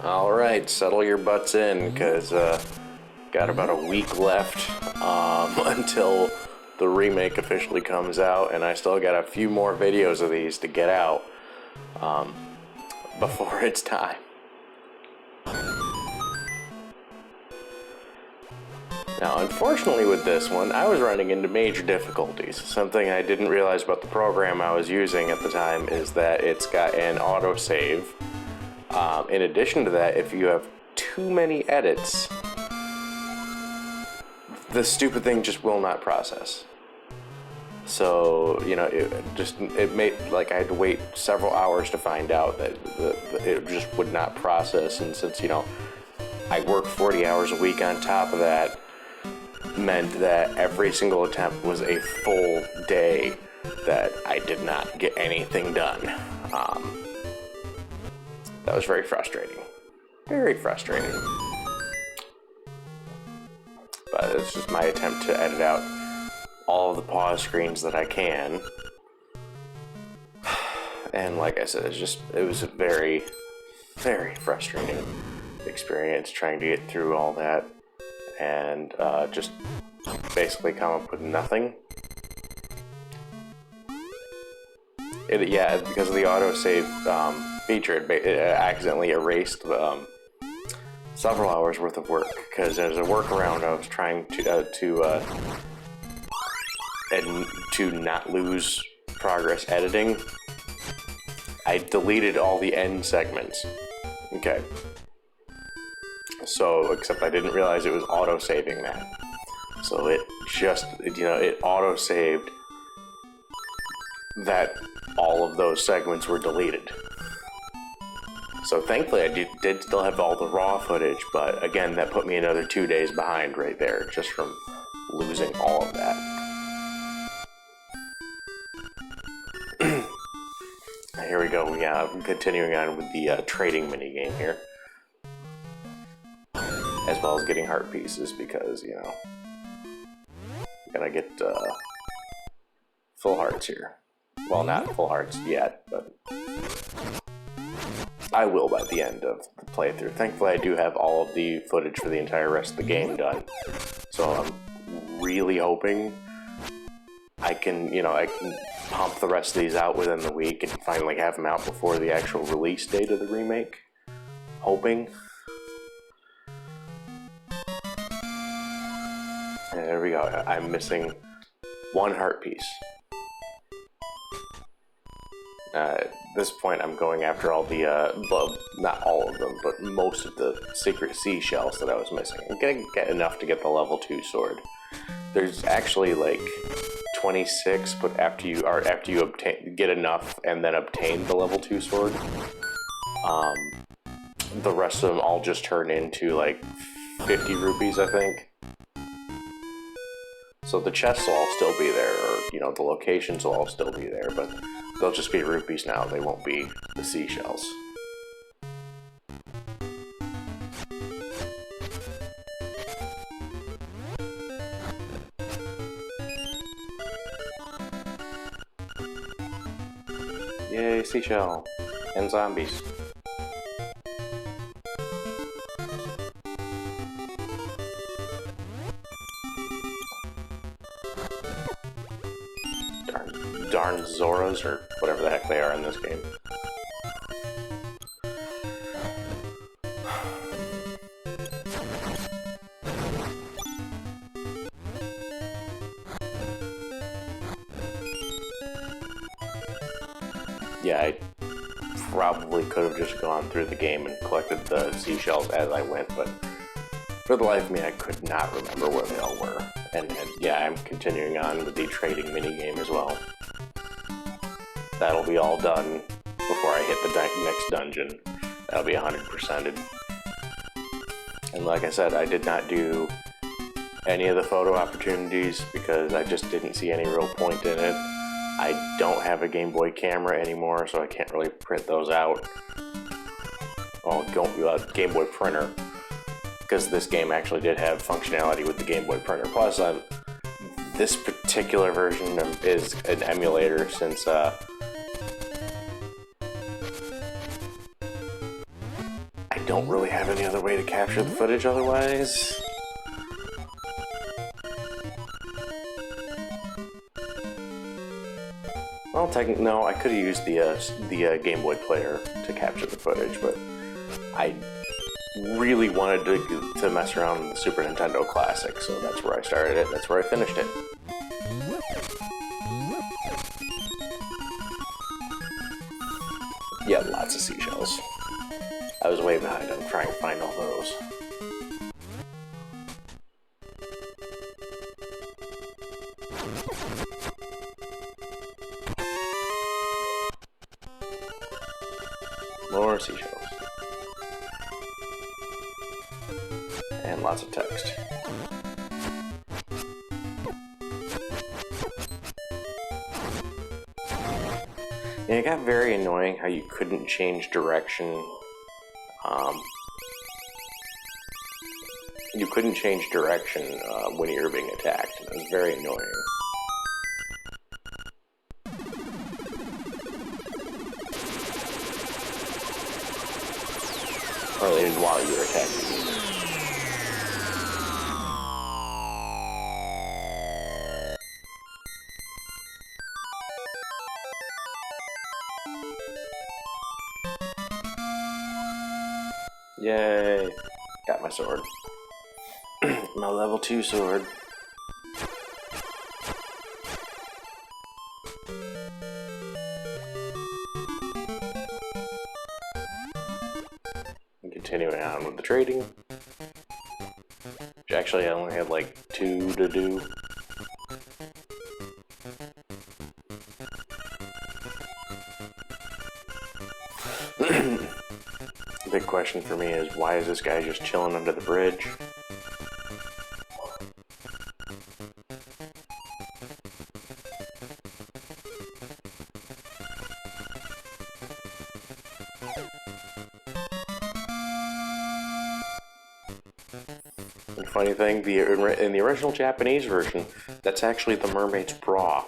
Alright, settle your butts in, because got about a week left until the remake officially comes out, and I still got a few more videos of these to get out before it's time. Now, unfortunately with this one, I was running into major difficulties. Something I didn't realize about the program I was using at the time is that it's got an autosave. In addition to that, if you have too many edits, the stupid thing just will not process. So, you know, it made, like, I had to wait several hours to find out that it just would not process. And since, you know, I work 40 hours a week on top of that, meant that every single attempt was a full day that I did not get anything done. That was very frustrating. Very frustrating. But it's just my attempt to edit out all of the pause screens that I can. And like I said, it was a very, very frustrating experience trying to get through all that and just basically come up with nothing. Because of the autosave feature, it accidentally erased several hours worth of work. Because as a workaround, I was trying to not lose progress editing. I deleted all the end segments. Okay. So, except I didn't realize it was auto-saving that. So it just, it auto-saved that all of those segments were deleted. So thankfully I did still have all the raw footage, but again, that put me another 2 days behind right there, just from losing all of that. Here we go, I'm continuing on with the trading minigame here. As well as getting heart pieces, because, I'm gonna get full hearts here. Well, not full hearts yet, but I will by the end of the playthrough. Thankfully, I do have all of the footage for the entire rest of the game done. So I'm really hoping I can pump the rest of these out within the week and finally have them out before the actual release date of the remake. Hoping. And there we go. I'm missing one heart piece. At this point, I'm going after all the, well, not all of them, but most of the secret seashells that I was missing. I'm gonna get enough to get the level 2 sword. There's actually like 26, but after you get enough and then obtain the level 2 sword, the rest of them all just turn into like 50 rupees, I think. So the chests will all still be there, or, the locations will all still be there, but they'll just be rupees now, they won't be the seashells. Yay, seashell! And zombies. Darn Zoras, or whatever the heck they are in this game. Yeah, I probably could have just gone through the game and collected the seashells as I went, but for the life of me, I could not remember where they all were. And yeah, I'm continuing on with the trading minigame as well. That'll be all done before I hit the next dungeon. That'll be 100%ed. And like I said, I did not do any of the photo opportunities because I just didn't see any real point in it. I don't have a Game Boy camera anymore, so I can't really print those out. Well, Game Boy printer, because this game actually did have functionality with the Game Boy printer. Plus, this particular version is an emulator, since don't really have any other way to capture the footage otherwise. Well, technically, no, I could have used the Game Boy player to capture the footage, but I really wanted to mess around with the Super Nintendo Classic, so that's where I started it, that's where I finished it. Yeah, lots of seashells. I was way behind on trying to find all those. More seashells. And lots of text. And it got very annoying how you couldn't change direction. You couldn't change direction when you were being attacked. It was very annoying. Or even while you were attacking. Yay! Got my sword. My level 2 sword. And continuing on with the trading. Which actually I only had like 2 to do. The big question for me is, why is this guy just chilling under the bridge? And funny thing, in the original Japanese version, that's actually the mermaid's bra.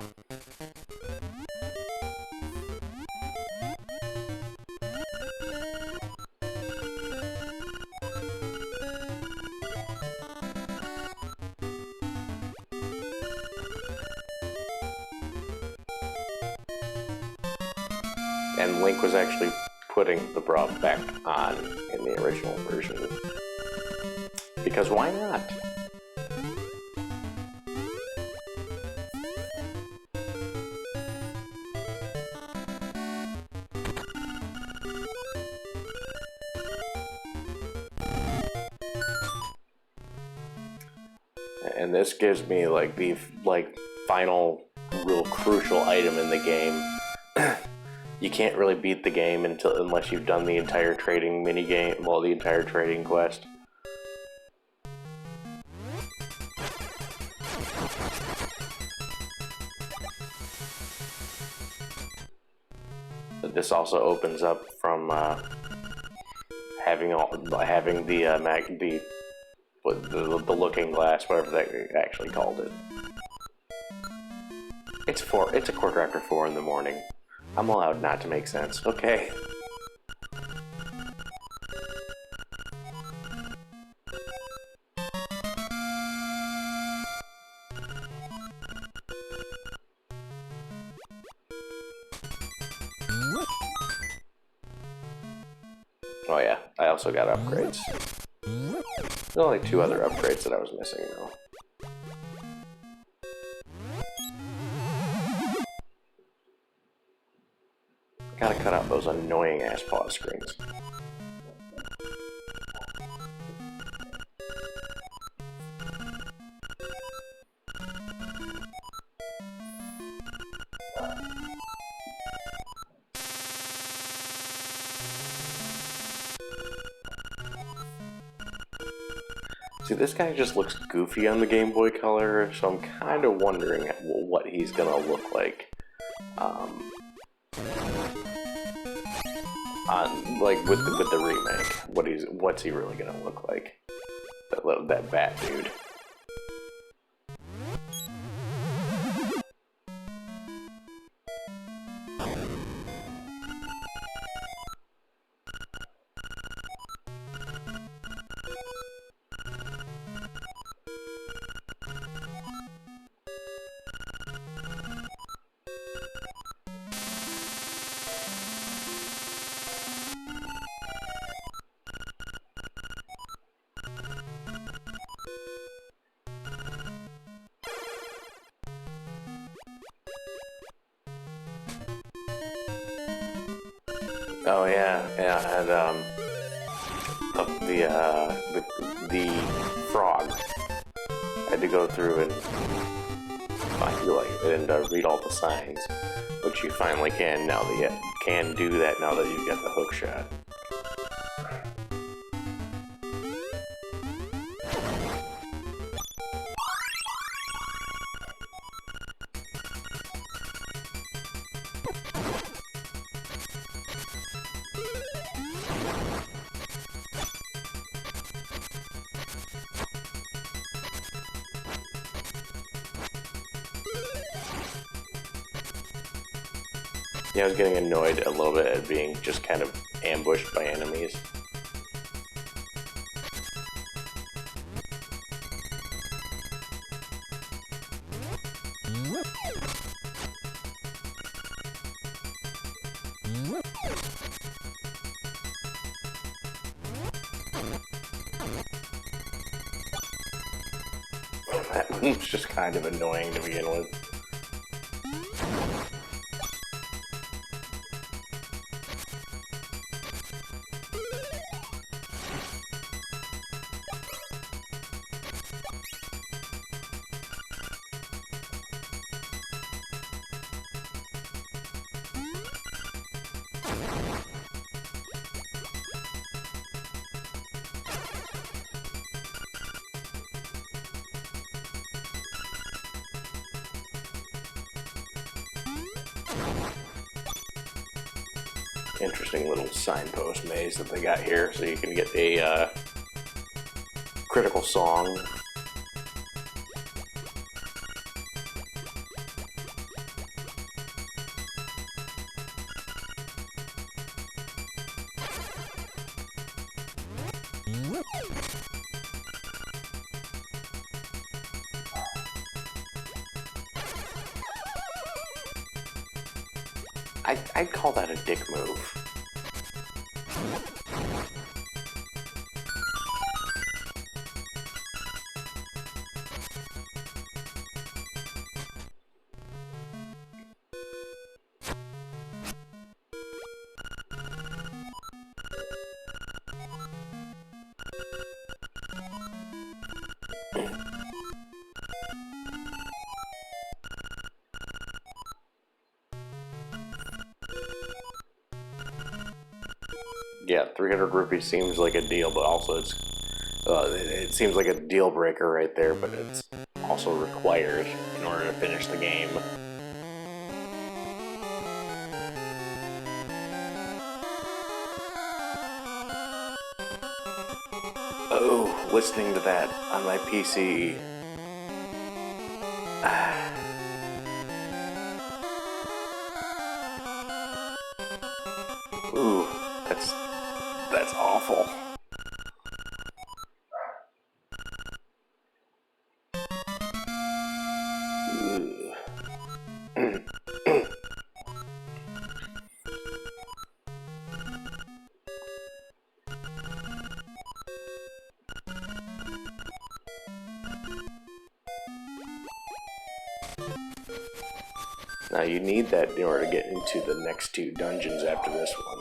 And Link was actually putting the bra back on in the original version. Because why not? And this gives me like the final real crucial item in the game. You can't really beat the game unless you've done the entire trading minigame, well, the entire trading quest. But this also opens up from having the looking glass, whatever they actually called it. It's a quarter after 4 in the morning. I'm allowed not to make sense, okay? Oh yeah, I also got upgrades. There's only 2 other upgrades that I was missing though. Gotta cut out those annoying ass pause screens. See, this guy just looks goofy on the Game Boy Color, so I'm kind of wondering what he's gonna look like. Like with the remake, what's he really gonna look like? That bat dude. Oh yeah, yeah, and the frog had to go through and read all the signs, which you finally can now that you can do that now that you've got the hook shot. Yeah, I was getting annoyed a little bit at being just kind of ambushed by enemies. That was just kind of annoying to begin with. Interesting little signpost maze that they got here, so you can get a critical song. I'd call that a dick move. Yeah, 300 rupees seems like a deal, but also it seems like a deal breaker right there, but it's also required in order to finish the game. Oh, listening to that on my PC. Ooh, that's awful. Now you need that in order to get into the next two dungeons after this one.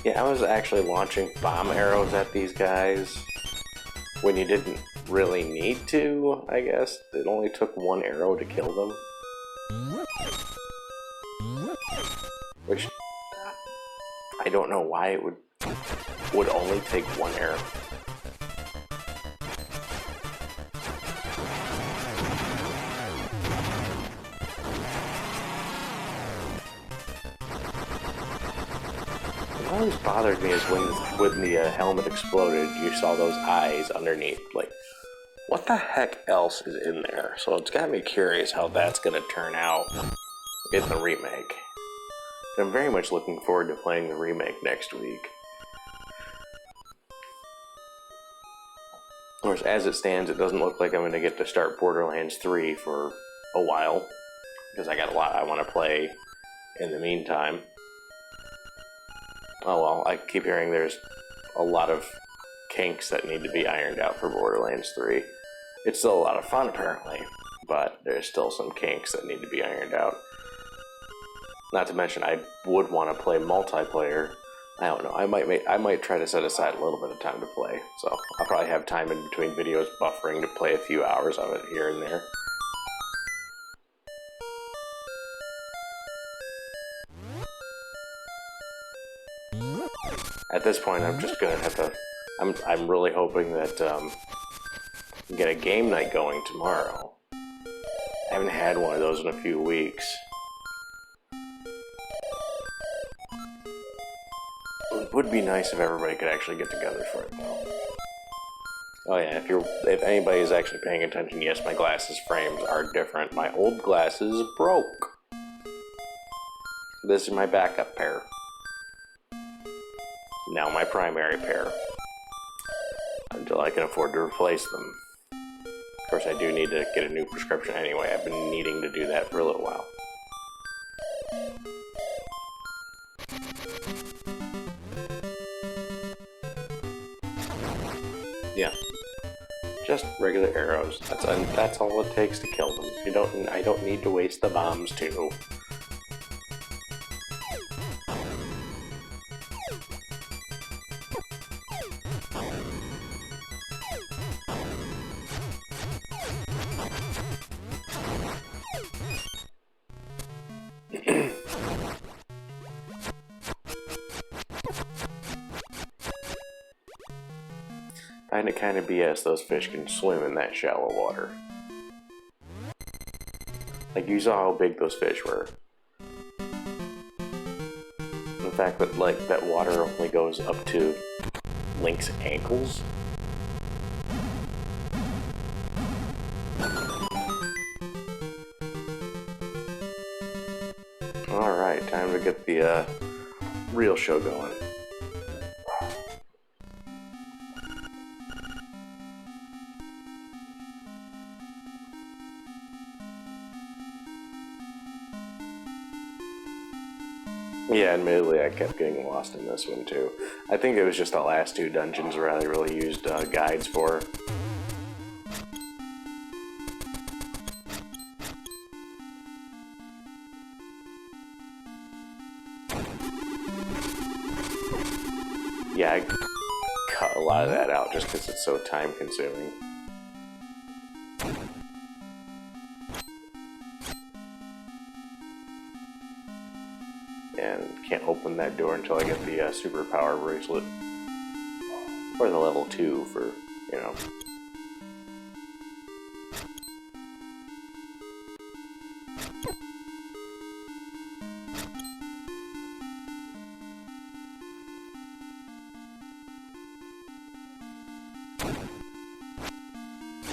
Yeah, I was actually launching bomb arrows at these guys when you didn't really need to, I guess. It only took one arrow to kill them. Which, I don't know why it would only take one arrow. What always bothered me is when the helmet exploded, you saw those eyes underneath. Like, what the heck else is in there? So it's got me curious how that's going to turn out in the remake. And I'm very much looking forward to playing the remake next week. course, as it stands, it doesn't look like I'm going to get to start Borderlands 3 for a while, because I got a lot I want to play in the meantime. Oh well, I keep hearing there's a lot of kinks that need to be ironed out for Borderlands 3. It's still a lot of fun, apparently, but there's still some kinks that need to be ironed out. Not to mention, I would want to play multiplayer. I don't know, I might try to set aside a little bit of time to play, so I'll probably have time in between videos buffering to play a few hours of it here and there. At this point, I'm just gonna have to. I'm really hoping that get a game night going tomorrow. I haven't had one of those in a few weeks. It would be nice if everybody could actually get together for it, though. Oh yeah, if anybody is actually paying attention, yes, my glasses frames are different. My old glasses broke. This is my backup pair. Now my primary pair. Until I can afford to replace them. Of course, I do need to get a new prescription anyway. I've been needing to do that for a little while. Yeah. Just regular arrows. That's all it takes to kill them. I don't need to waste the bombs too. Find it kind of BS those fish can swim in that shallow water. Like, you saw how big those fish were. The fact that, like, that water only goes up to Link's ankles. Alright, time to get the real show going. Yeah, admittedly, I kept getting lost in this one too. I think it was just the last two dungeons where I really used guides for. Yeah, I cut a lot of that out just because it's so time consuming. And can't open that door until I get the superpower bracelet. Or the level 2 for, you know.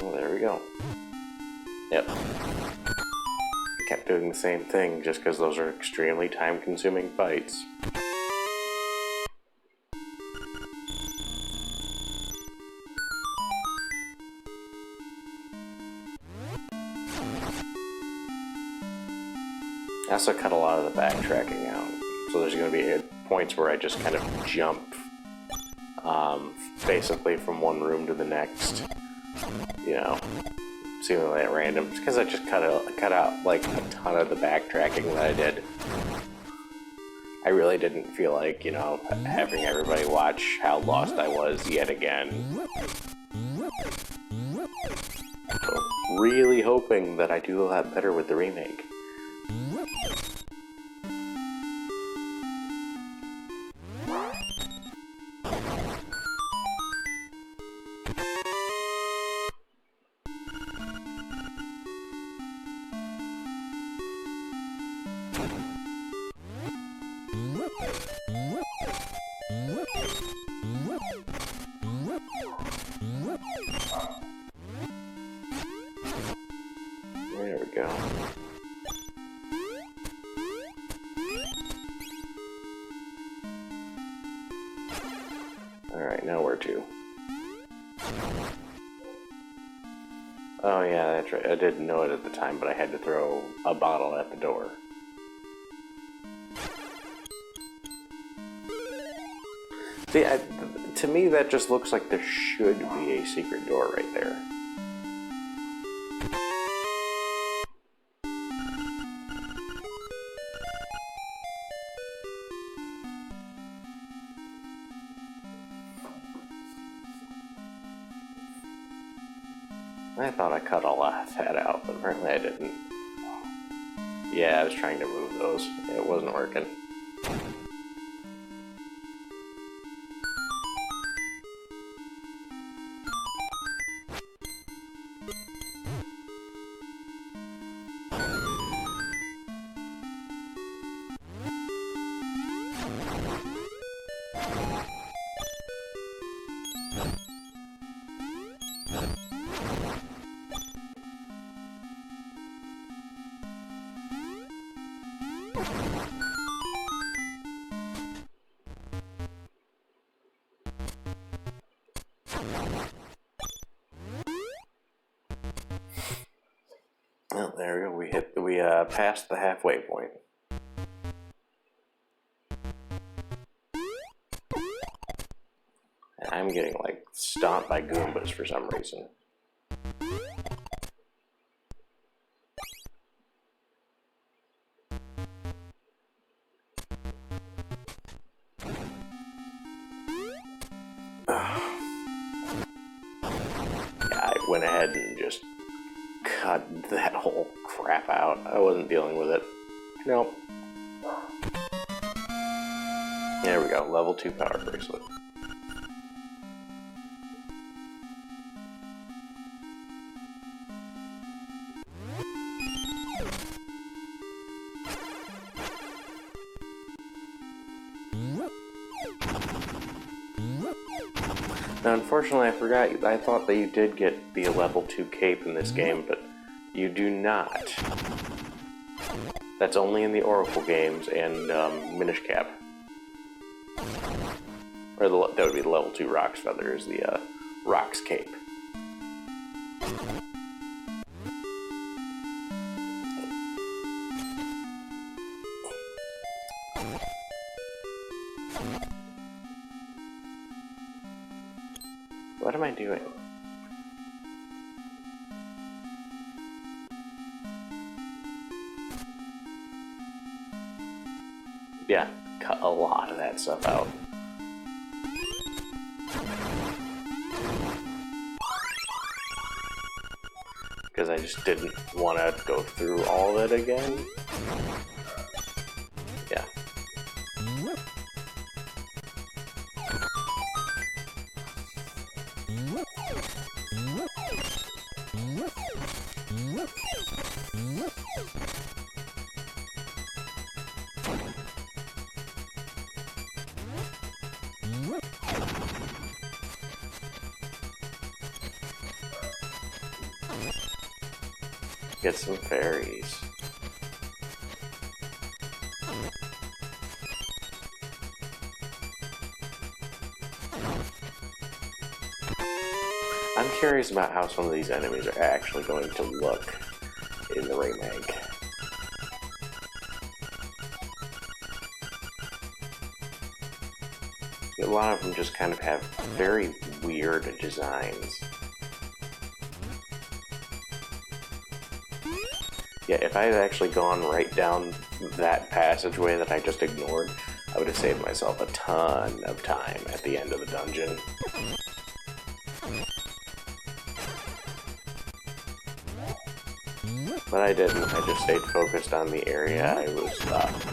Well, there we go. Yep. Kept doing the same thing just because those are extremely time-consuming fights. I also cut a lot of the backtracking out, so there's going to be points where I just kind of jump basically from one room to the next, you know. Seemingly at random, because I just cut out like a ton of the backtracking that I did. I really didn't feel like, you know, having everybody watch how lost I was yet again. So, really hoping that I do a lot better with the remake. There we go. Alright, now where to? that's right. I didn't know it at the time, but I had to throw a bottle at the door. See, to me, that just looks like there should be a secret door right there. I thought I cut all of that out, but apparently I didn't. Yeah, I was trying to move those. It wasn't working. Well, there we go. We passed the halfway point. And I'm getting like stomped by Goombas for some reason. I went ahead and just cut that whole crap out. I wasn't dealing with it. Nope. There we go. Level 2 power bracelet. Now, unfortunately, I forgot. I thought that you did get the level 2 cape in this game, but you do not. That's only in the Oracle games and Minish Cap. Or that would be the level 2 Rock's Feather, is the Rock's Cape. What am I doing? Yeah, cut a lot of that stuff out. Because I just didn't want to go through all of it again. Yeah. Get some fairies. I'm curious about how some of these enemies are actually going to look in the remake. A lot of them just kind of have very weird designs. Yeah, if I had actually gone right down that passageway that I just ignored, I would have saved myself a ton of time at the end of the dungeon. But I didn't. I just stayed focused on the area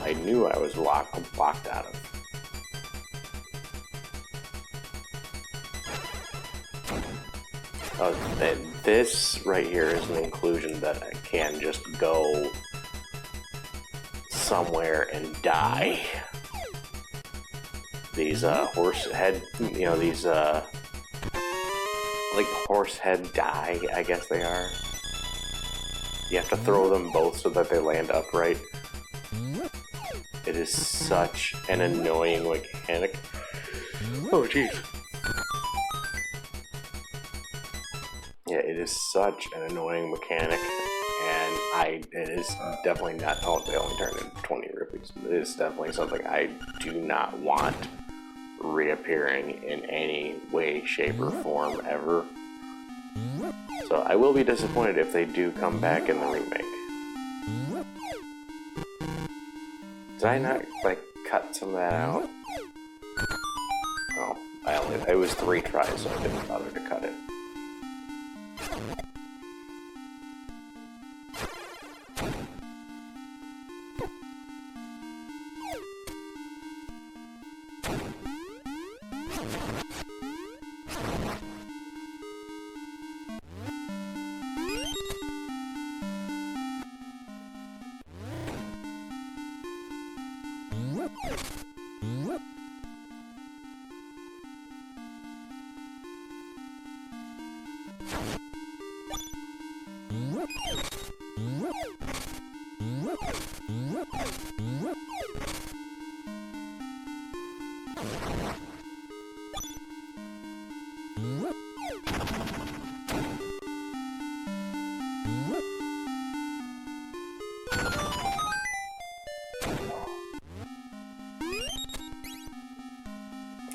I knew I was locked out of. This right here is an inclusion that I can just go somewhere and die. These horse head, these like horse head die, I guess they are. You have to throw them both so that they land upright. It is such an annoying mechanic. Oh jeez. Yeah, it is such an annoying mechanic, and it is definitely not. Oh, they only turned into 20 rupees. It is definitely something I do not want reappearing in any way, shape, or form ever. So I will be disappointed if they do come back in the remake. Did I not, like, cut some of that out? Oh, it was 3 tries, so I didn't bother to cut it.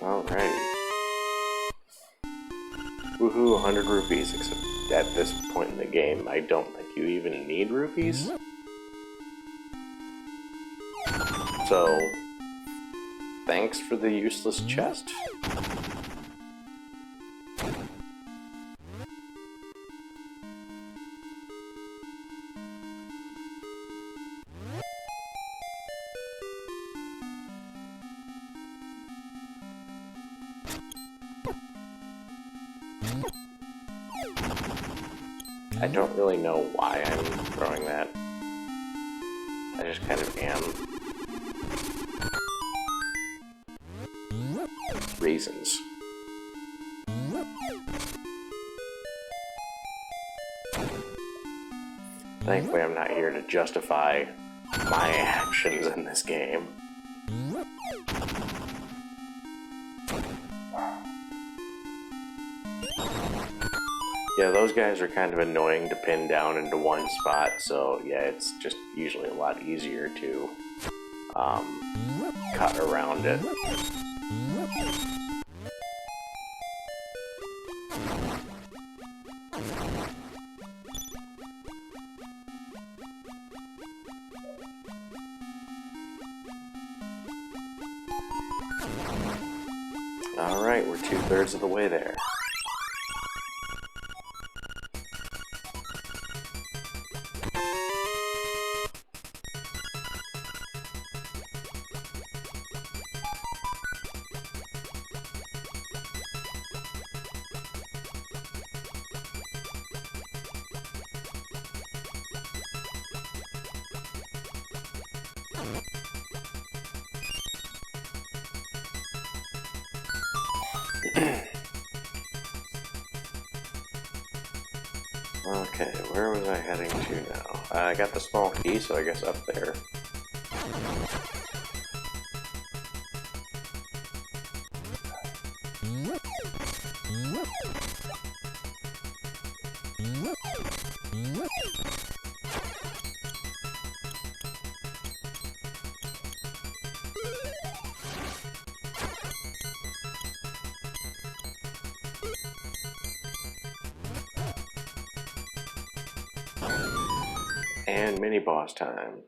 Alrighty. Woohoo, 100 rupees, except at this point in the game, I don't think you even need rupees. So, thanks for the useless chest. I don't really know why I'm throwing that. I just kind of am. Reasons. Thankfully, I'm not here to justify my actions in this game. Yeah, those guys are kind of annoying to pin down into one spot, so yeah, it's just usually a lot easier to cut around it. Alright, we're 2/3 of the way there. Okay, where was I heading to now? I got the small key, so I guess up there. And mini boss time.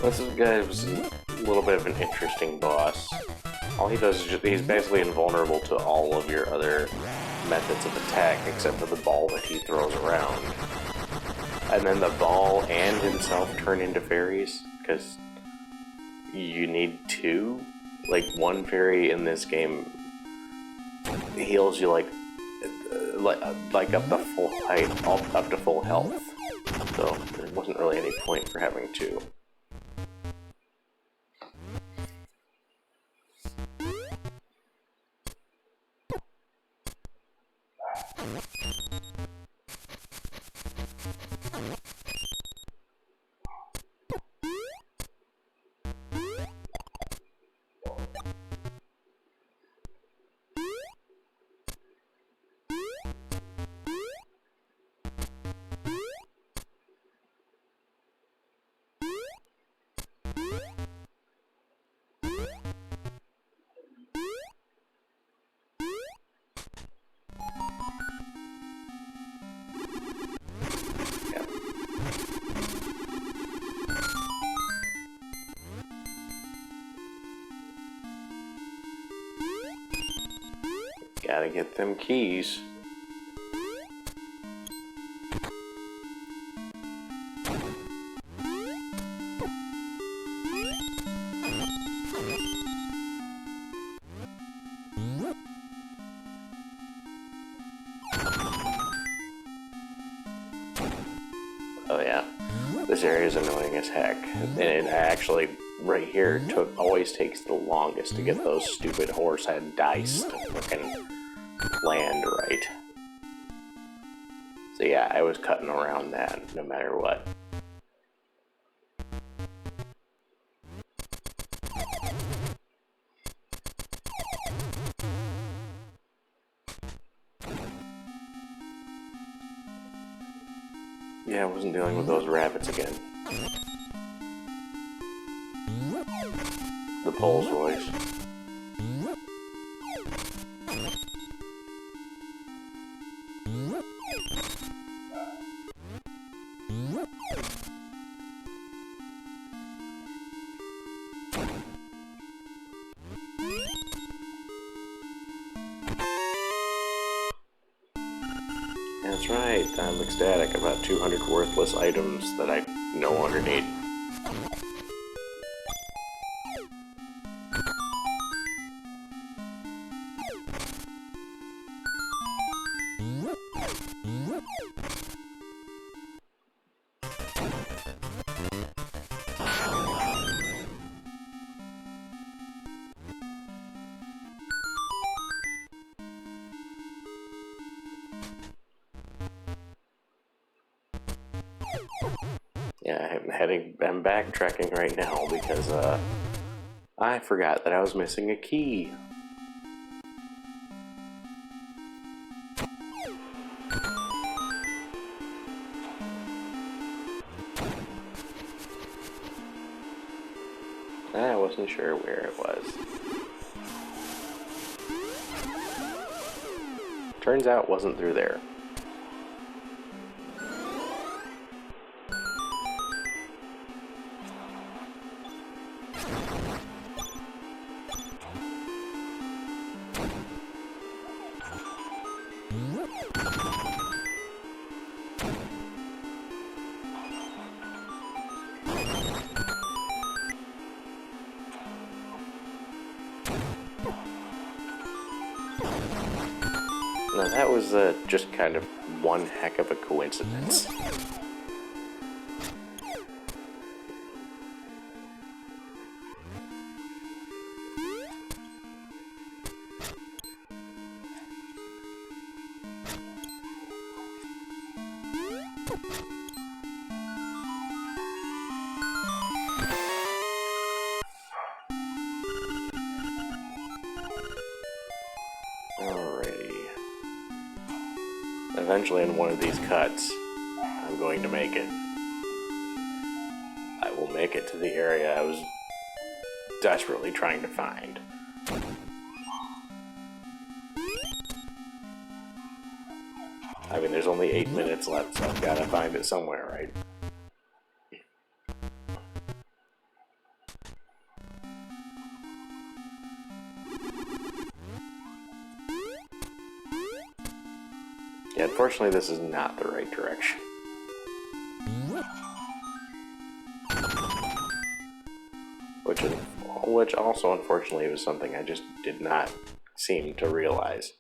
This guy was a little bit of an interesting boss. All he does is he's basically invulnerable to all of your other methods of attack except for the ball that he throws around. And then the ball and himself turn into fairies, because you need 2. Like, one fairy in this game heals you like like up the full height, up to full health. So there wasn't really any point for having two. Gotta get them keys. Oh yeah, this area is annoying as heck, and it actually right here always takes the longest to get those stupid horse head dice to frickin' land right. So yeah, I was cutting around that no matter what. Yeah, I wasn't dealing with those rabbits again. The Pole's voice. That's right, I'm ecstatic about 200 worthless items that I no longer need. Yeah, I'm backtracking right now because I forgot that I was missing a key. I wasn't sure where it was. Turns out it wasn't through there. Now that was just kind of one heck of a coincidence. Eventually in one of these cuts, I'm going to make it. I will make it to the area I was desperately trying to find. I mean, there's only 8 minutes left, so I've got to find it somewhere, right? Yeah, unfortunately, this is not the right direction. Which also, unfortunately, was something I just did not seem to realize.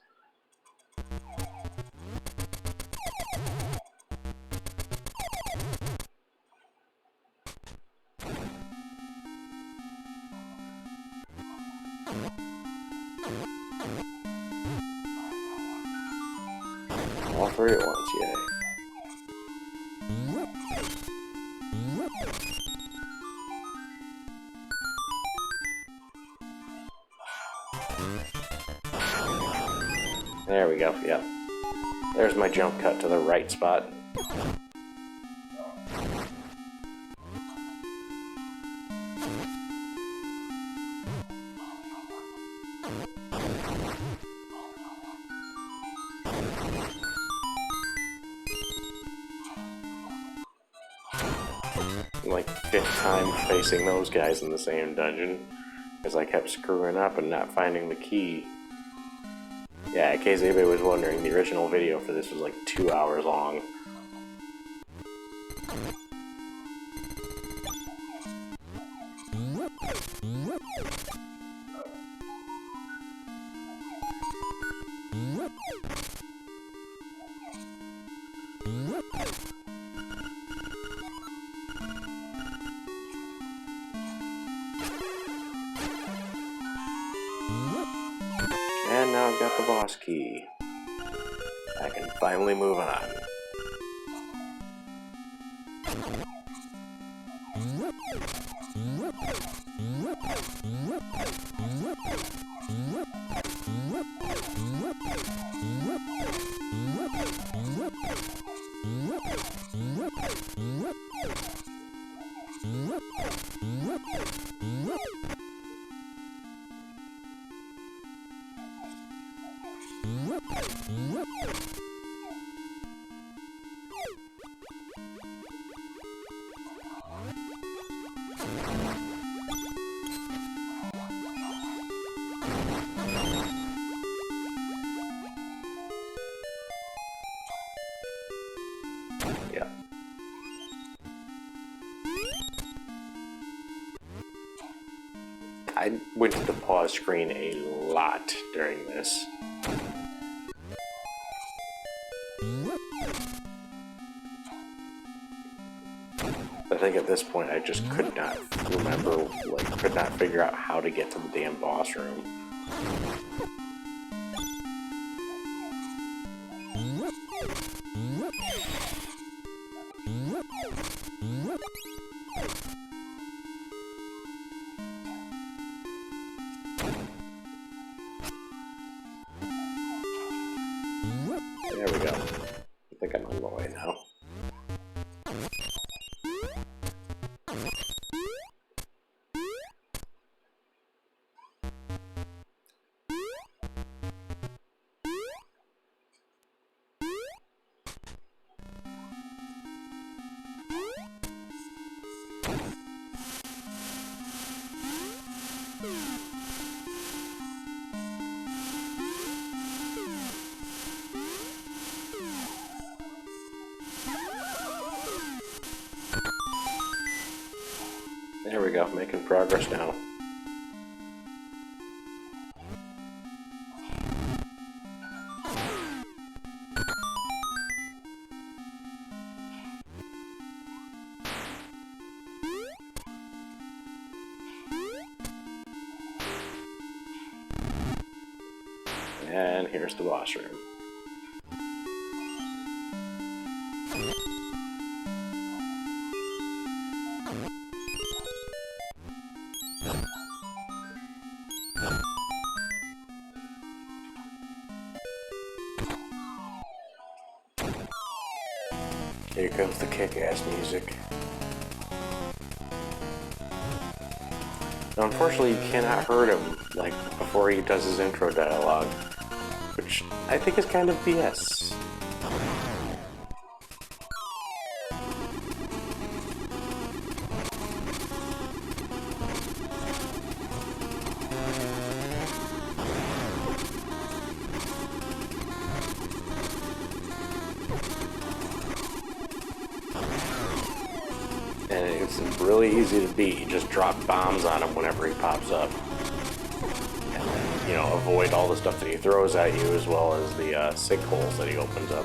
three at once, yay. There we go, yep. There's my jump cut to the right spot. Like, 5th time facing those guys in the same dungeon, because I kept screwing up and not finding the key. Yeah, in case anybody was wondering, the original video for this was like 2 hours long. And now I've got the boss key. I can finally move on. Yeah. I went to the pause screen a lot during this. I think at this point I just could not remember, like, could not figure out how to get to the damn boss room. There we go. I think I'm on my way now. There we go, making progress now. And here's the boss room. Here comes the kick-ass music. Now, unfortunately, you cannot hurt him, like, before he does his intro dialogue, which I think is kind of BS. And it's really easy to beat. You just drop bombs on him whenever he pops up. And then, you know, avoid all the stuff that he throws at you, as well as the sinkholes that he opens up.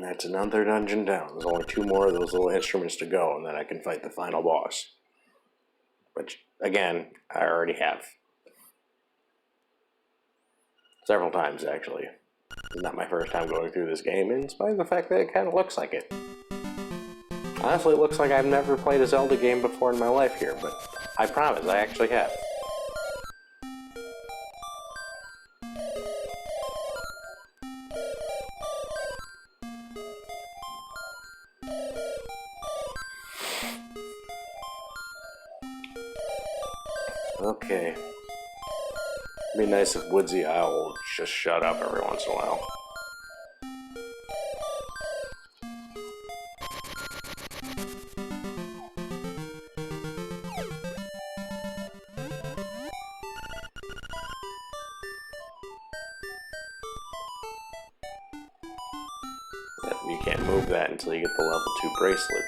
And that's another dungeon down. There's only 2 more of those little instruments to go, and then I can fight the final boss. Which, again, I already have. Several times, actually. It's not my first time going through this game, in spite of the fact that it kind of looks like it. Honestly, it looks like I've never played a Zelda game before in my life here, but I promise, I actually have. Okay. It'd be nice if Woodsy Owl would just shut up every once in a while. You can't move that until you get the level 2 bracelet.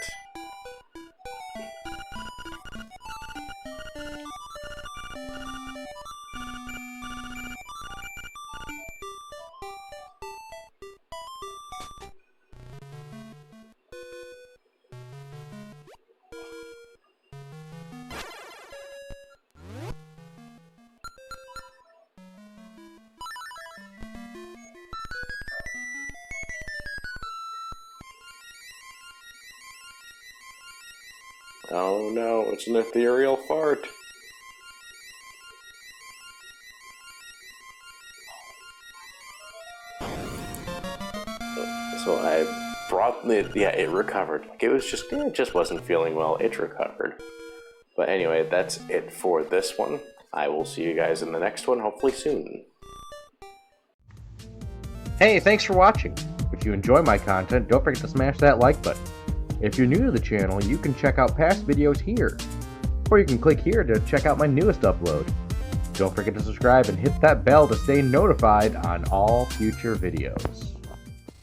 Oh no, it's an ethereal fart. So I brought it, yeah, it recovered. It just wasn't feeling well, it recovered. But anyway, that's it for this one. I will see you guys in the next one, hopefully soon. Hey, thanks for watching. If you enjoy my content, don't forget to smash that like button. If you're new to the channel, you can check out past videos here, or you can click here to check out my newest upload. Don't forget to subscribe and hit that bell to stay notified on all future videos.